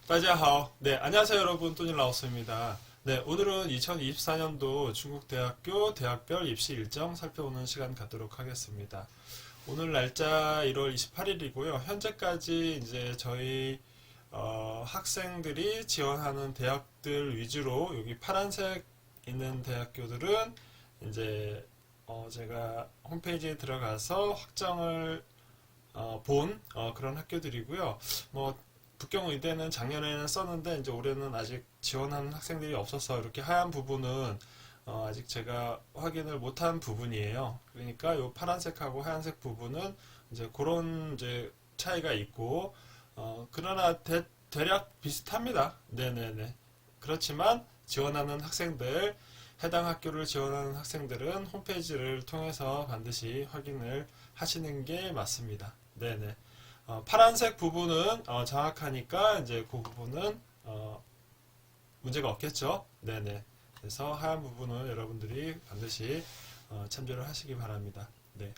大家好. 네, 안녕하세요 여러분. 또니라오스입니다. 네, 오늘은 2024년도 중국 대학교 대학별 입시 일정 살펴보는 시간 갖도록 하겠습니다. 오늘 날짜 1월 28일이고요. 현재까지 이제 저희 학생들이 지원하는 대학들 위주로 여기 파란색 있는 대학교들은 이제 제가 홈페이지에 들어가서 확정을 본 그런 학교들이고요. 뭐 북경의대는 작년에는 썼는데 이제 올해는 아직 지원하는 학생들이 없어서 이렇게 하얀 부분은 아직 제가 확인을 못한 부분이에요. 그러니까 이 파란색하고 하얀색 부분은 이제 그런 이제 차이가 있고 그러나 대략 비슷합니다. 네네네. 그렇지만 지원하는 학생들 해당 학교를 지원하는 학생들은 홈페이지를 통해서 반드시 확인을 하시는 게 맞습니다. 네네. 파란색 부분은 정확하니까 이제 그 부분은 문제가 없겠죠. 네네. 그래서 하얀 부분은 여러분들이 반드시 참조를 하시기 바랍니다. 네.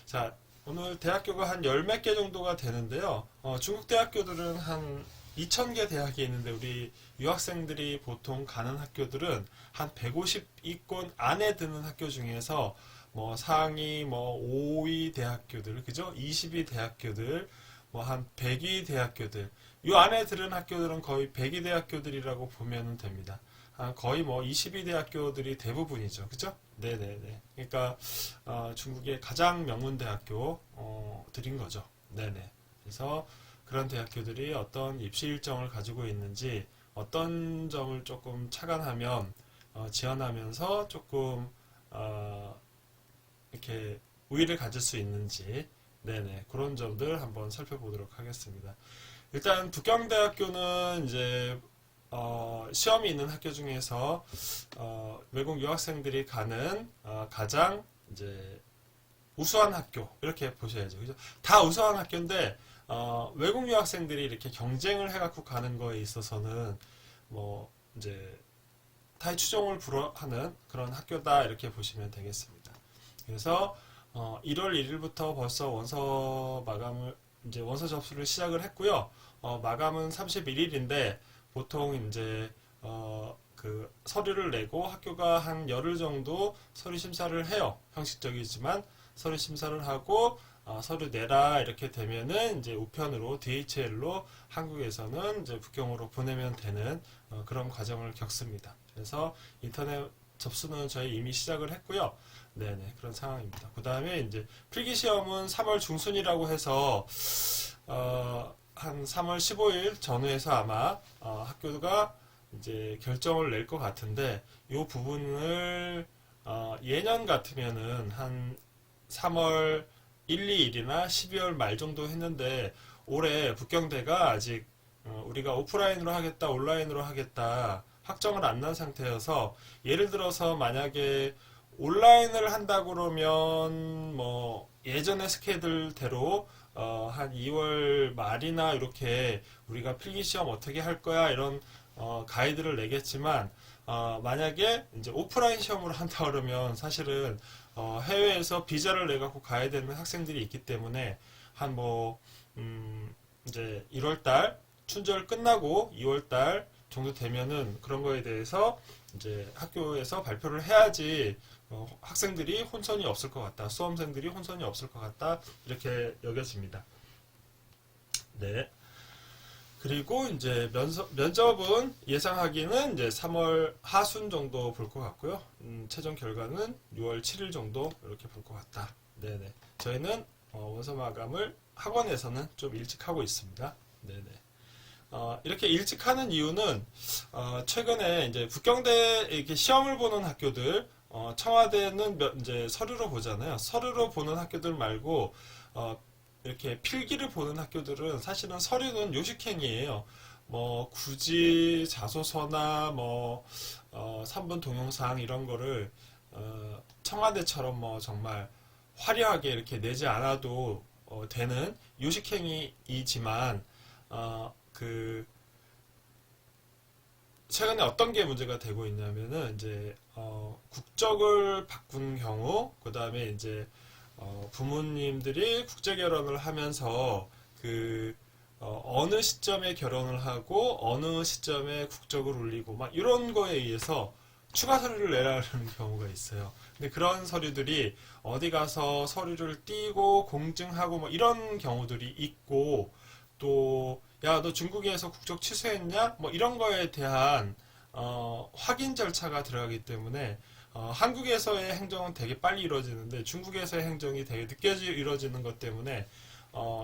자, 오늘 대학교가 한 열 몇 개 정도가 되는데요. 중국 대학교들은 한 2,000개 대학이 있는데 우리 유학생들이 보통 가는 학교들은 한 150위권 안에 드는 학교 중에서 뭐 상위 뭐 5위 대학교들, 그죠? 20위 대학교들, 뭐 한 100위 대학교들, 이 안에 들은 학교들은 거의 100위 대학교들이라고 보면 됩니다. 거의 뭐 20위 대학교들이 대부분이죠. 그죠? 네네네. 그러니까 중국의 가장 명문 대학교 들인 거죠. 네네. 그래서 그런 대학교들이 어떤 입시 일정을 가지고 있는지 어떤 점을 조금 착안하면 지원하면서 조금 이렇게 우위를 가질 수 있는지 네네 그런 점들 한번 살펴보도록 하겠습니다. 일단 북경대학교는 이제 시험이 있는 학교 중에서 외국 유학생들이 가는 가장 이제 우수한 학교 이렇게 보셔야죠. 그죠? 다 우수한 학교인데 외국 유학생들이 이렇게 경쟁을 해갖고 가는 거에 있어서는 뭐 이제 타이 추종을 불허하는 그런 학교다 이렇게 보시면 되겠습니다. 그래서 1월 1일부터 벌써 원서 마감을 이제 원서 접수를 시작을 했고요. 마감은 31일인데 보통 이제 그 서류를 내고 학교가 한 열흘 정도 서류 심사를 해요. 형식적이지만 서류 심사를 하고 서류 내라 이렇게 되면은 이제 우편으로 DHL로 한국에서는 이제 북경으로 보내면 되는 그런 과정을 겪습니다. 그래서 인터넷 접수는 저희 이미 시작을 했고요. 네네 그런 상황입니다. 그 다음에 이제 필기 시험은 3월 중순이라고 해서 한 3월 15일 전후에서 아마 학교가 이제 결정을 낼 것 같은데 이 부분을 예년 같으면은 한 3월 1, 2일이나 12월 말 정도 했는데 올해 북경대가 아직 우리가 오프라인으로 하겠다 온라인으로 하겠다 확정을 안 난 상태여서 예를 들어서 만약에 온라인을 한다 그러면 뭐 예전의 스케줄대로 한 2월 말이나 이렇게 우리가 필기시험 어떻게 할 거야 이런 가이드를 내겠지만 만약에 이제 오프라인 시험으로 한다 그러면 사실은 해외에서 비자를 내 갖고 가야 되는 학생들이 있기 때문에 한 뭐 이제 1월달 춘절 끝나고 2월달 정도 되면은 그런 거에 대해서 이제 학교에서 발표를 해야지 학생들이 혼선이 없을 것 같다. 수험생들이 혼선이 없을 것 같다. 이렇게 여겨집니다. 네. 그리고 이제 면접은 예상하기는 이제 3월 하순 정도 볼 것 같고요. 최종 결과는 6월 7일 정도 이렇게 볼 것 같다. 네네. 저희는 원서 마감을 학원에서는 좀 일찍 하고 있습니다. 네네. 이렇게 일찍 하는 이유는 최근에 이제 북경대 이렇게 시험을 보는 학교들 청와대는 이제 서류로 보잖아요. 서류로 보는 학교들 말고 이렇게 필기를 보는 학교들은 사실은 서류는 요식행위예요. 뭐 굳이 자소서나 뭐 3분 동영상 이런 거를 청와대처럼 뭐 정말 화려하게 이렇게 내지 않아도 되는 요식행위이지만 그 최근에 어떤 게 문제가 되고 있냐면은 이제 국적을 바꾼 경우 그 다음에 이제 부모님들이 국제 결혼을 하면서 그 어느 시점에 결혼을 하고 어느 시점에 국적을 올리고 막 이런 거에 의해서 추가 서류를 내라는 경우가 있어요. 근데 그런 서류들이 어디 가서 서류를 띄고 공증하고 뭐 이런 경우들이 있고 또 야, 너 중국에서 국적 취소했냐? 뭐 이런 거에 대한 확인 절차가 들어가기 때문에 한국에서의 행정은 되게 빨리 이루어지는데 중국에서의 행정이 되게 늦게 이루어지는 것 때문에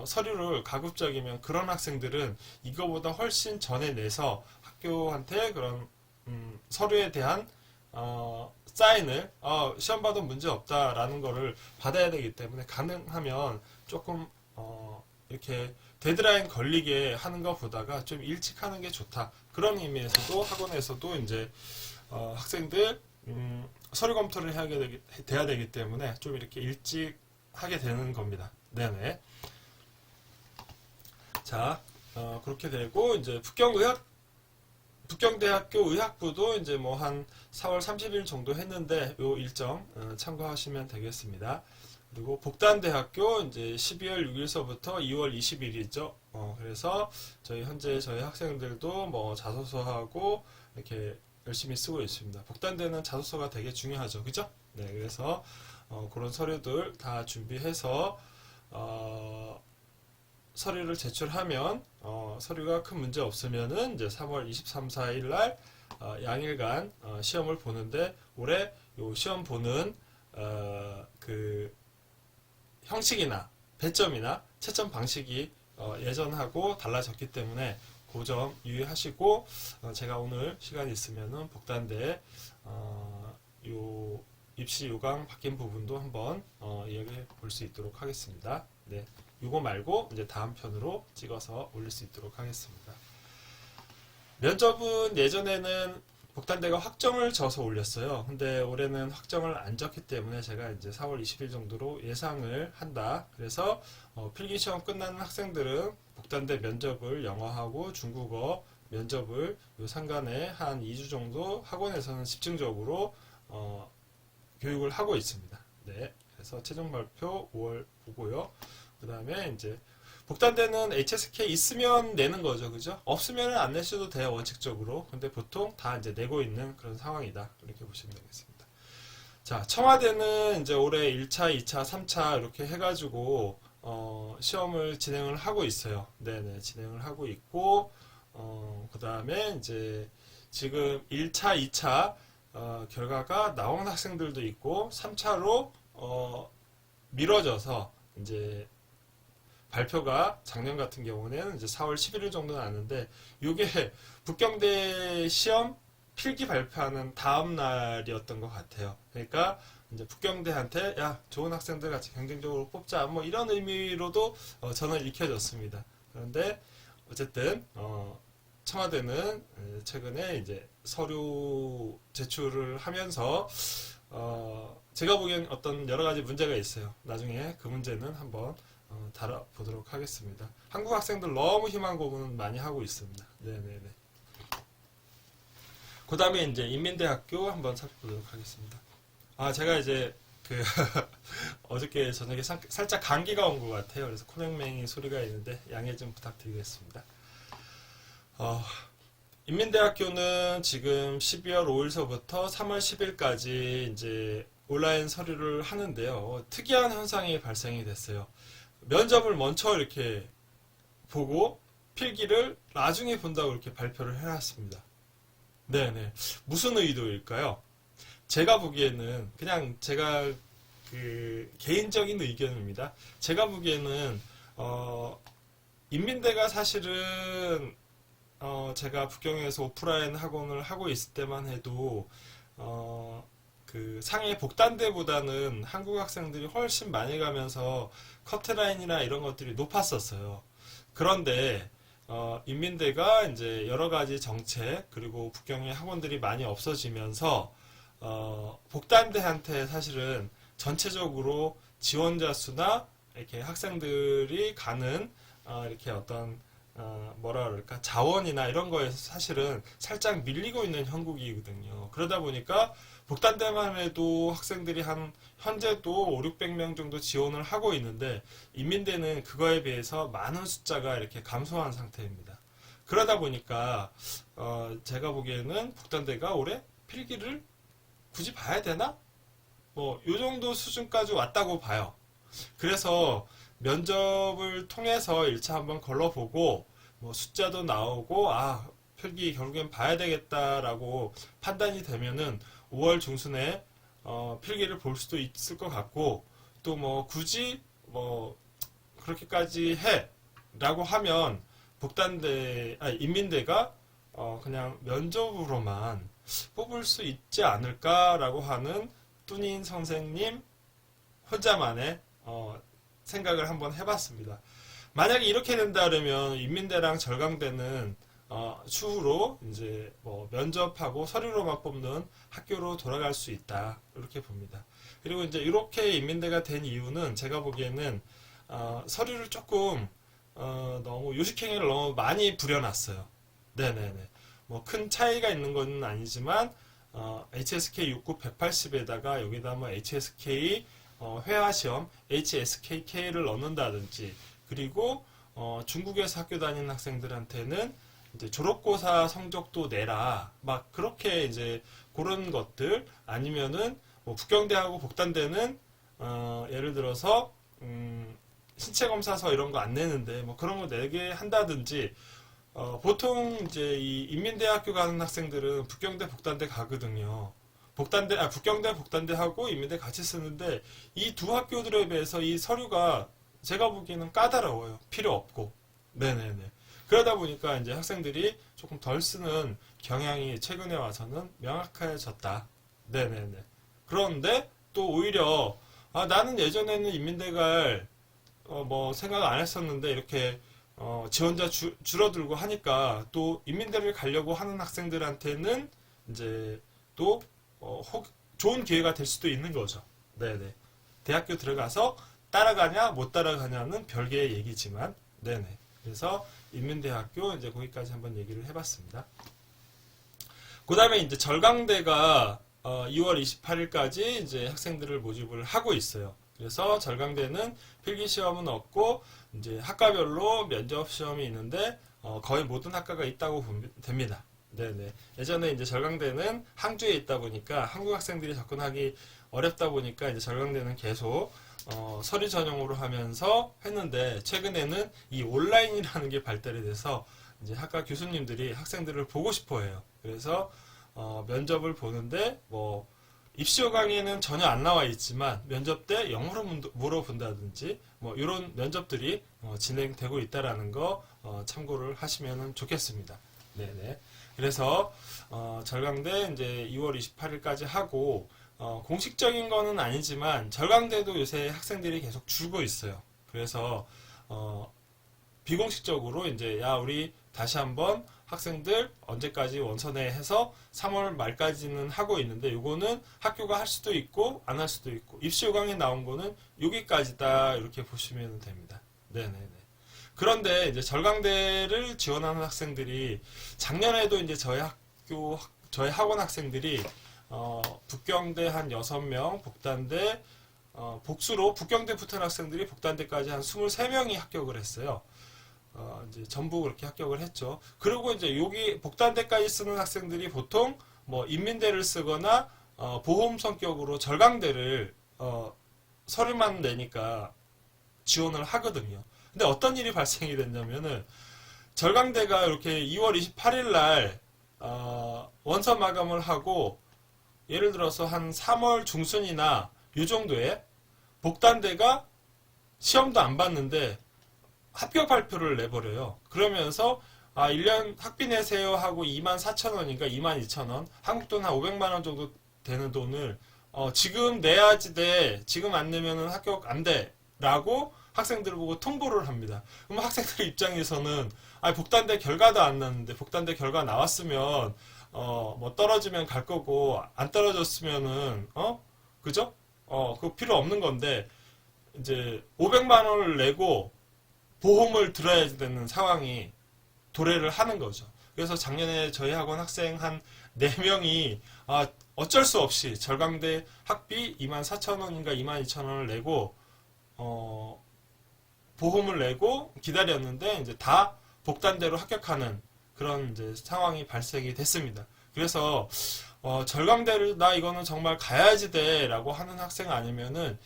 서류를 가급적이면 그런 학생들은 이거보다 훨씬 전에 내서 학교한테 그런 서류에 대한 사인을 시험 봐도 문제 없다라는 거를 받아야 되기 때문에 가능하면 조금 이렇게 데드라인 걸리게 하는 것보다가 좀 일찍 하는 게 좋다. 그런 의미에서도 학원에서도 이제 학생들 서류 검토를 돼야 되기 때문에 좀 이렇게 일찍 하게 되는 겁니다. 네네. 자, 그렇게 되고 이제 북경대학교 의학부도 이제 뭐 한 4월 30일 정도 했는데 요 일정 참고하시면 되겠습니다. 그리고 복단대학교 이제 12월 6일서부터 2월 20일이죠. 그래서 현재 저희 학생들도 뭐 자소서하고 이렇게 열심히 쓰고 있습니다. 복단대는 자소서가 되게 중요하죠. 그죠? 네, 그래서 그런 서류들 다 준비해서 서류를 제출하면 서류가 큰 문제 없으면은 이제 3월 23, 4일 날 양일간 시험을 보는데 올해 요 시험 보는 그 형식이나 배점이나 채점 방식이 예전하고 달라졌기 때문에 그 점 유의하시고 제가 오늘 시간 있으면은 복단대 요 입시 요강 바뀐 부분도 한번 이야기해 볼 수 있도록 하겠습니다. 네. 요거 말고 이제 다음 편으로 찍어서 올릴 수 있도록 하겠습니다. 면접은 예전에는 복단대가 확정을 져서 올렸어요. 근데 올해는 확정을 안 졌기 때문에 제가 이제 4월 20일 정도로 예상을 한다. 그래서 필기시험 끝나는 학생들은 복단대 면접을 영어하고 중국어 면접을 요 상간에 한 2주 정도 학원에서는 집중적으로 교육을 하고 있습니다. 네. 그래서 최종 발표 5월 보고요. 그 다음에 이제 복단대는 HSK 있으면 내는 거죠, 그죠? 없으면 안 내셔도 돼요, 원칙적으로. 근데 보통 다 이제 내고 있는 그런 상황이다. 이렇게 보시면 되겠습니다. 자, 청와대는 이제 올해 1차, 2차, 3차 이렇게 해가지고 시험을 진행을 하고 있어요. 네네, 진행을 하고 있고 그 다음에 이제 지금 1차, 2차 결과가 나온 학생들도 있고 3차로 미뤄져서 이제 발표가 작년 같은 경우는 이제 4월 11일 정도 나는데 이게 북경대 시험 필기 발표하는 다음 날이었던 것 같아요. 그러니까 이제 북경대한테 야 좋은 학생들 같이 경쟁적으로 뽑자 뭐 이런 의미로도 저는 읽혀졌습니다. 그런데 어쨌든 청와대는 최근에 이제 서류 제출을 하면서 제가 보기엔 어떤 여러 가지 문제가 있어요. 나중에 그 문제는 한번 다뤄보도록 하겠습니다. 한국 학생들 너무 희망 고문 많이 하고 있습니다. 네네네. 그 다음에 이제 인민대학교 한번 살펴보도록 하겠습니다. 제가 이제 어저께 저녁에 살짝 감기가 온 것 같아요. 그래서 코맹맹이 소리가 있는데 양해 좀 부탁드리겠습니다. 인민대학교는 지금 12월 5일서부터 3월 10일까지 이제 온라인 서류를 하는데요. 특이한 현상이 발생이 됐어요. 면접을 먼저 이렇게 보고 필기를 나중에 본다고 이렇게 발표를 해놨습니다. 네네. 무슨 의도일까요? 제가 보기에는 그냥 제가 개인적인 의견입니다. 제가 보기에는 인민대가 사실은 제가 북경에서 오프라인 학원을 하고 있을 때만 해도 상해 복단대보다는 한국 학생들이 훨씬 많이 가면서 커트라인이나 이런 것들이 높았었어요. 그런데 인민대가 이제 여러 가지 정책 그리고 북경의 학원들이 많이 없어지면서 복단대한테 사실은 전체적으로 지원자 수나 이렇게 학생들이 가는 이렇게 어떤 뭐라 그럴까, 자원이나 이런 거에서 사실은 살짝 밀리고 있는 형국이거든요. 그러다 보니까 복단대만 해도 학생들이 한 현재도 5, 600명 정도 지원을 하고 있는데 인민대는 그거에 비해서 많은 숫자가 이렇게 감소한 상태입니다. 그러다 보니까 제가 보기에는 복단대가 올해 필기를 굳이 봐야 되나? 뭐 요 정도 수준까지 왔다고 봐요. 그래서 면접을 통해서 1차 한번 걸러보고 뭐 숫자도 나오고 필기 결국엔 봐야 되겠다라고 판단이 되면은 5월 중순에 필기를 볼 수도 있을 것 같고, 또 뭐 굳이 뭐 그렇게까지 해 라고 하면 인민대가 그냥 면접으로만 뽑을 수 있지 않을까라고 하는 뚜닌 선생님 혼자만의 생각을 한번 해봤습니다. 만약에 이렇게 된다 그러면 인민대랑 절강대는 추후로 이제 뭐 면접하고 서류로만 뽑는 학교로 돌아갈 수 있다, 이렇게 봅니다. 그리고 이제 이렇게 인민대가 된 이유는 제가 보기에는 서류를 조금 너무 요식행위를 너무 많이 부려놨어요. 네네네. 뭐 큰 차이가 있는 건 아니지만 HSK 69 180에다가 여기다 뭐 HSK 회화시험 HSKK를 넣는다든지, 그리고 중국에서 학교 다니는 학생들한테는 이제 졸업고사 성적도 내라, 막 그렇게 이제 그런 것들, 아니면은 뭐 북경대하고 복단대는 예를 들어서 신체검사서 이런 거 안 내는데 뭐 그런 거 내게 한다든지, 보통 이제 이 인민대학교 가는 학생들은 북경대 복단대 가거든요. 북경대 복단대하고 인민대 같이 쓰는데 이 두 학교들에 비해서 이 서류가 제가 보기에는 까다로워요. 필요 없고. 네네네. 그러다 보니까 이제 학생들이 조금 덜 쓰는 경향이 최근에 와서는 명확해졌다. 네네네. 그런데 또 오히려 나는 예전에는 인민대 갈 뭐 생각 안 했었는데 이렇게 지원자 줄어들고 하니까 또 인민대를 가려고 하는 학생들한테는 이제 또 좋은 기회가 될 수도 있는 거죠. 네네. 대학교 들어가서 따라가냐 못 따라가냐는 별개의 얘기지만, 네네. 그래서 인민대학교 이제 거기까지 한번 얘기를 해봤습니다. 그 다음에 이제 절강대가 2월 28일까지 이제 학생들을 모집을 하고 있어요. 그래서 절강대는 필기 시험은 없고 이제 학과별로 면접 시험이 있는데 거의 모든 학과가 있다고 보면 됩니다. 네네. 예전에 이제 절강대는 항주에 있다 보니까 한국 학생들이 접근하기 어렵다 보니까 이제 절강대는 계속 서류 전형으로 하면서 했는데, 최근에는 이 온라인이라는 게 발달이 돼서 이제 학과 교수님들이 학생들을 보고 싶어 해요. 그래서 면접을 보는데 뭐 입시호 강의에는 전혀 안 나와 있지만 면접 때 영어로 물어본다든지 뭐 이런 면접들이 진행되고 있다라는 거 참고를 하시면 좋겠습니다. 네네. 그래서 절강대 이제 2월 28일까지 하고, 공식적인 거는 아니지만 절강대도 요새 학생들이 계속 줄고 있어요. 그래서 비공식적으로 이제 우리 다시 한번 학생들 언제까지 원서내 해서 3월 말까지는 하고 있는데, 요거는 학교가 할 수도 있고 안 할 수도 있고, 입시 요강에 나온 거는 여기까지다, 이렇게 보시면 됩니다. 네네네. 그런데 이제 절강대를 지원하는 학생들이 작년에도 이제 저희 학원 학생들이 북경대 한 6명, 복단대 복수로 북경대 붙은 학생들이 복단대까지 한 23명이 합격을 했어요. 이제 전부 그렇게 합격을 했죠. 그리고 이제 여기 복단대까지 쓰는 학생들이 보통 뭐 인민대를 쓰거나 보험 성격으로 절강대를 서류만 내니까 지원을 하거든요. 근데 어떤 일이 발생이 됐냐면은 절강대가 이렇게 2월 28일 날 원서 마감을 하고, 예를 들어서 한 3월 중순이나 요 정도에 복단대가 시험도 안 봤는데 합격 발표를 내버려요. 그러면서 1년 학비 내세요 하고 24,000원인가 22,000원, 한국 돈 한 500만 원 정도 되는 돈을 지금 내야지 돼, 지금 안 내면은 합격 안 돼 라고 학생들을 보고 통보를 합니다. 그럼 학생들 입장에서는 복단대 결과도 안 났는데, 복단대 결과 나왔으면 뭐 떨어지면 갈 거고 안 떨어졌으면은 그죠? 그거 필요 없는 건데 이제 500만 원을 내고 보험을 들어야 되는 상황이 도래를 하는 거죠. 그래서 작년에 저희 학원 학생 한 4명이 어쩔 수 없이 절강대 학비 24,000원인가 22,000원을 내고 보험을 내고 기다렸는데 이제 다 복단대로 합격하는 그런 이제 상황이 발생이 됐습니다. 그래서 절강대를 나 이거는 정말 가야지 돼라고 하는 학생 아니면은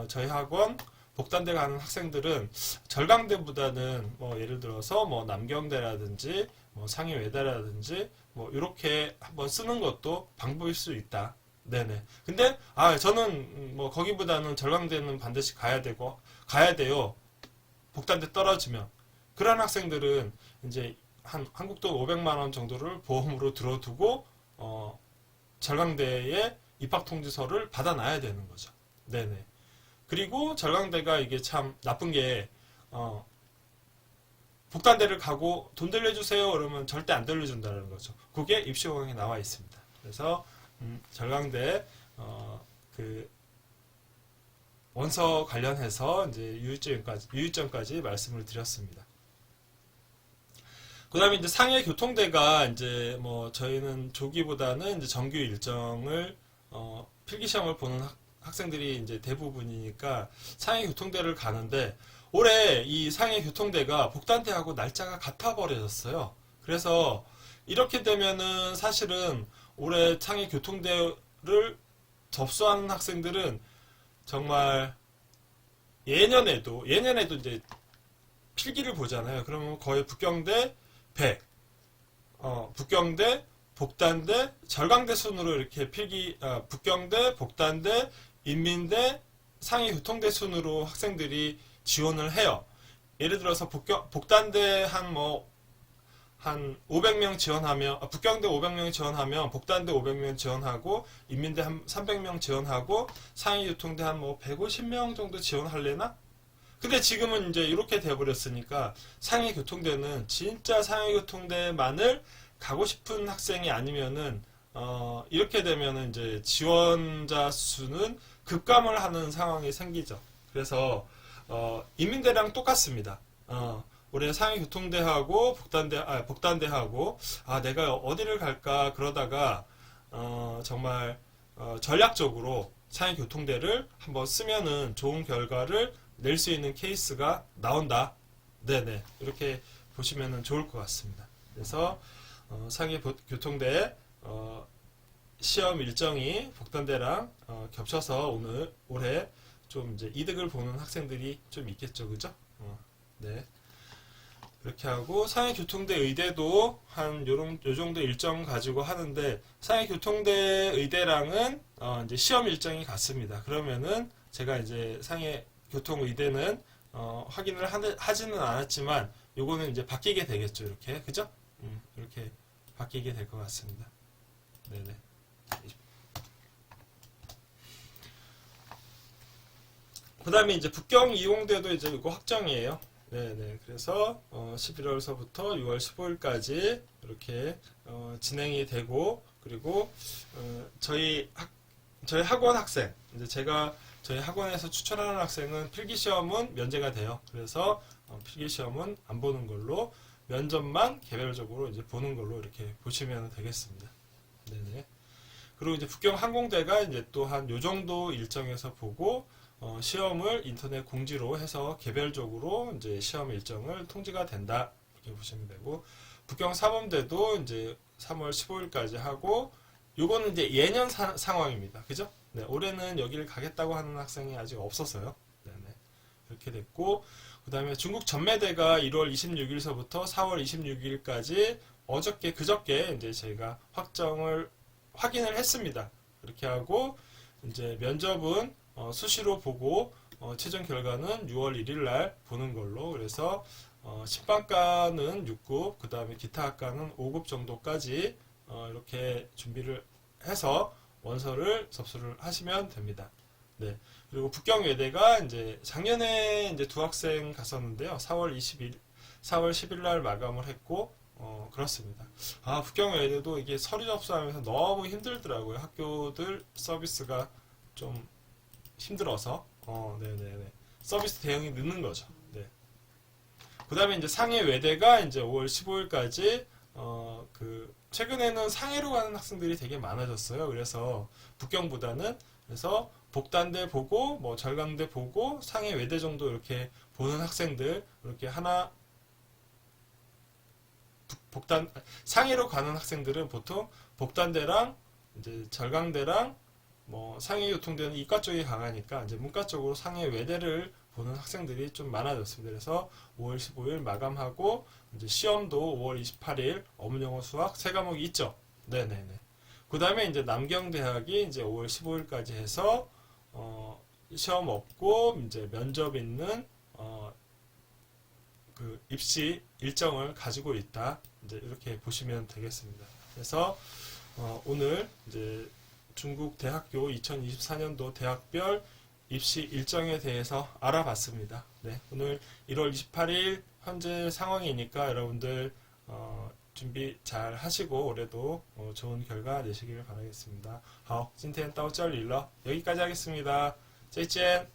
저희 학원 복단대 가는 학생들은 절강대보다는 뭐 예를 들어서 뭐 남경대라든지 뭐 상해외대라든지 뭐 이렇게 한번 쓰는 것도 방법일 수 있다. 네네. 근데 저는 뭐 거기보다는 절강대는 반드시 가야 돼요. 복단대 떨어지면 그런 학생들은 이제 한국 돈 500만 원 정도를 보험으로 들어두고 절강대에 입학 통지서를 받아놔야 되는 거죠. 네네. 그리고 절강대가 이게 참 나쁜 게 복단대를 가고 돈 돌려주세요 그러면 절대 안 돌려준다는 거죠. 그게 입시공항에 나와 있습니다. 그래서 절강대 그 원서 관련해서 이제 유의점까지 말씀을 드렸습니다. 그 다음에 이제 상해 교통대가 이제 뭐 저희는 조기보다는 이제 정규 일정을 필기 시험을 보는 학생들이 이제 대부분이니까 상해 교통대를 가는데 올해 이 상해 교통대가 복단대하고 날짜가 같아 버려졌어요. 그래서 이렇게 되면은 사실은 올해 상해 교통대를 접수하는 학생들은 정말 예년에도 이제 필기를 보잖아요. 그러면 거의 북경대 100, 북경대, 복단대, 절강대 순으로 이렇게 북경대, 복단대, 인민대, 상해교통대 순으로 학생들이 지원을 해요. 예를 들어서 복단대 한 500명 지원하면, 북경대 500명 지원하면, 복단대 500명 지원하고, 인민대 한 300명 지원하고, 상해교통대 한 150명 정도 지원할래나? 근데 지금은 이제 이렇게 돼버렸으니까 상해교통대는 진짜 상해교통대만을 가고 싶은 학생이 아니면은 이렇게 되면은 이제 지원자 수는 급감을 하는 상황이 생기죠. 그래서 인민대랑 똑같습니다. 올해 상해교통대하고 복단대하고 내가 어디를 갈까 그러다가 정말 전략적으로 상해교통대를 한번 쓰면은 좋은 결과를 낼 수 있는 케이스가 나온다. 네네. 이렇게 보시면 좋을 것 같습니다. 그래서 상해교통대 시험 일정이 복단대랑 겹쳐서 올해 좀 이제 이득을 보는 학생들이 좀 있겠죠, 그죠? 네. 이렇게 하고 상해교통대 의대도 한 요 정도 일정 가지고 하는데 상해교통대 의대랑은 이제 시험 일정이 같습니다. 그러면은 제가 이제 상해교통의대는 확인을 하지는 않았지만 요거는 이제 바뀌게 되겠죠, 이렇게 그죠? 이렇게 바뀌게 될 것 같습니다. 네네. 그 다음에 이제 북경 이용대도 이제 이거 확정이에요. 네네. 그래서 11월서부터 6월 15일까지 이렇게 진행이 되고 그리고 저희 학원 학생 이제 제가 저희 학원에서 추천하는 학생은 필기시험은 면제가 돼요. 그래서 필기시험은 안 보는 걸로 면접만 개별적으로 이제 보는 걸로 이렇게 보시면 되겠습니다. 네네. 그리고 이제 북경 항공대가 이제 또 한 요 정도 일정에서 보고 시험을 인터넷 공지로 해서 개별적으로 이제 시험 일정을 통지가 된다 이렇게 보시면 되고 북경 사범대도 이제 3월 15일까지 하고 요거는 이제 예년 상황입니다. 그죠? 네, 올해는 여기를 가겠다고 하는 학생이 아직 없어서요. 네네. 이렇게 됐고 그 다음에 중국 전매대가 1월 26일서부터 4월 26일까지 그저께 이제 저희가 확인을 했습니다. 이렇게 하고 이제 면접은 수시로 보고 최종 결과는 6월 1일 날 보는 걸로 그래서 신방과는 6급 그 다음에 기타 학과는 5급 정도까지 이렇게 준비를 해서 원서를 접수를 하시면 됩니다. 네. 그리고 북경외대가 이제 작년에 이제 두 학생 갔었는데요. 4월 10일 날 마감을 했고 그렇습니다. 북경외대도 이게 서류 접수하면서 너무 힘들더라고요. 학교들 서비스가 좀 힘들어서 네네네. 서비스 대응이 늦는 거죠. 네. 그 다음에 이제 상해 외대가 이제 5월 15일까지, 최근에는 상해로 가는 학생들이 되게 많아졌어요. 그래서 북경보다는, 그래서 복단대 보고, 뭐 절강대 보고, 상해 외대 정도 이렇게 보는 학생들, 이렇게 하나, 상해로 가는 학생들은 보통 복단대랑 이제 절강대랑 뭐 상해교통대는 이과 쪽이 강하니까 이제 문과 쪽으로 상해 외대를 보는 학생들이 좀 많아졌습니다. 그래서 5월 15일 마감하고 이제 시험도 5월 28일 어문영어 수학 세 과목이 있죠. 네네네. 그 다음에 이제 남경대학이 이제 5월 15일까지 해서 시험 없고 이제 면접 있는 그 입시 일정을 가지고 있다. 이제 이렇게 보시면 되겠습니다. 그래서 오늘 이제 중국 대학교 2024년도 대학별 입시 일정에 대해서 알아봤습니다. 네, 오늘 1월 28일 현재 상황이니까 여러분들 준비 잘 하시고 올해도 좋은 결과 내시길 바라겠습니다. 好，今天到这里了， 여기까지 하겠습니다. 再见。